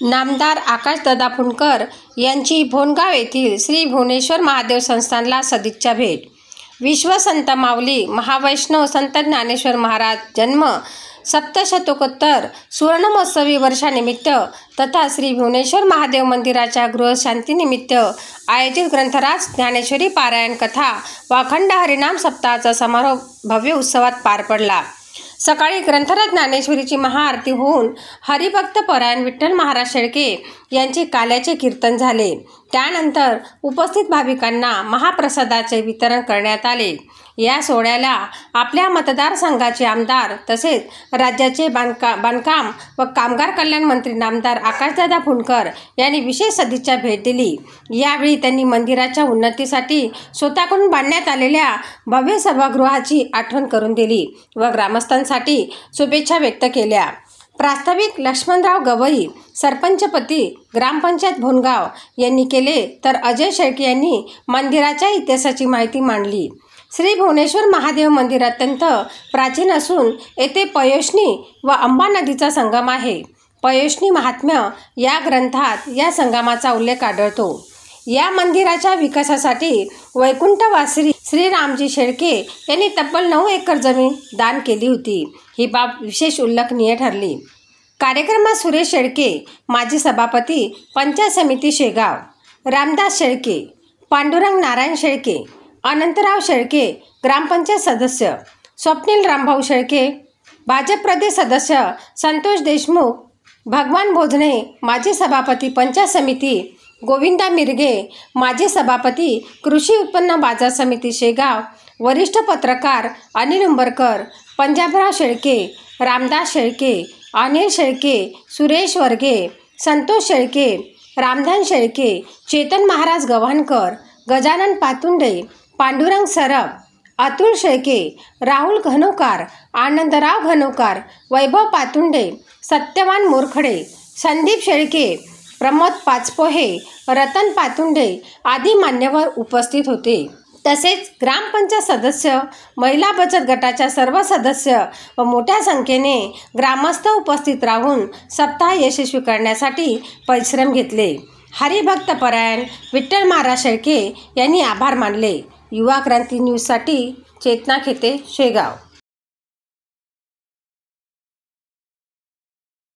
नामदार आकाशदादा फुंडकर यांची भोनगाव येथील श्री भुवनेश्वर महादेव संस्थानला सदिच्छा भेट। विश्व संत माऊली महावैष्णव संत ज्ञानेश्वर महाराज जन्म सप्तशतकोत्तर सुवर्णमहोत्सवी वर्षानिमित्त तथा श्री भुवनेश्वर महादेव मंदिराच्या गृहशांतीनिमित्त आयोजित ग्रंथराज ज्ञानेश्वरी पारायण कथा व अखंड हरिनाम सप्ताहाचा समारोप भव्य उत्सवात पार पडला। सकाळी ग्रंथराज ज्ञानेश्वरीची महाआरती होऊन हरिभक्त परायण विठ्ठल महाराज शेळके यांचे काल्याचे कीर्तन झाले। त्यानंतर उपस्थित भाविकांना महाप्रसादाचे वितरण करण्यात आले। या सोहळ्याला आपल्या मतदारसंघाचे आमदार तसेच राज्याचे बांधकाम व कामगार कल्याण मंत्री नामदार आकाशदादा फुंडकर यांनी विशेष सदिच्छा भेट दिली। यावेळी त्यांनी मंदिराच्या उन्नतीसाठी स्वतःकडून बांधण्यात आलेल्या भव्य सभागृहाची आठवण करून दिली व ग्रामस्थांसाठी शुभेच्छा व्यक्त केल्या। प्रास्ताविक लक्ष्मणराव गवई सरपंचपती ग्रामपंचायत भोनगाव यांनी केले, तर अजय शेळके यांनी मंदिराच्या इतिहासाची माहिती मांडली। श्री भुवनेश्वर महादेव मंदिर अत्यंत प्राचीन असून येथे पयोष्णी व अंबा नदीचा संगम आहे। पयोष्णी महात्म्य या ग्रंथात या संगमाचा उल्लेख आढळतो। या मंदिराच्या विकासासाठी वैकुंठवासी श्री रामजी शेळके यांनी तब्बल 9 एकर जमीन दान केली होती। ही बाब विशेष उल्लेखनीय ठरली। कार्यक्रमात सुरेश शेळके माजी सभापती पंचायत समिती शेगाव, रामदास शेळके, पांडुरंग नारायण शेळके, अनंतराव शेळके ग्रामपंचायत सदस्य, स्वप्नील रामभाऊ शेळके भाजप प्रदेश सदस्य, संतोष देशमुख, भगवान भोजने माजी सभापती पंचायत समिती, गोविंदा मिरगे माजी सभापती कृषी उत्पन्न बाजार समिती शेगाव, वरिष्ठ पत्रकार अनिल उंबरकर, पंजाबराव शेळके, रामदास शेळके, अनिल शेळके, सुरेश वर्गे, संतोष शेळके, रामधान शेळके, चेतन महाराज गव्हाणकर, गजानन पातुंडे, पांडुरंग सरब, अतुल शेळके, राहुल घनोकार, आनंदराव घनोकार, वैभव पातुंडे, सत्यवान मोरखडे, संदीप शेळके, प्रमोद पाचपोहे, रतन पातुंडे आदी मान्यवर उपस्थित होते। तसेच ग्रामपंचायत सदस्य, महिला बचत गटाच्या सर्व सदस्य व मोठ्या संख्येने ग्रामस्थ उपस्थित राहून सप्ताह यशस्वी करण्यासाठी परिश्रम घेतले। हरिभक्त परायण विठ्ठल महाराज शेळके यांनी आभार मानले। युवा क्रांती न्यूजसाठी चेतना खेते, शेगाव।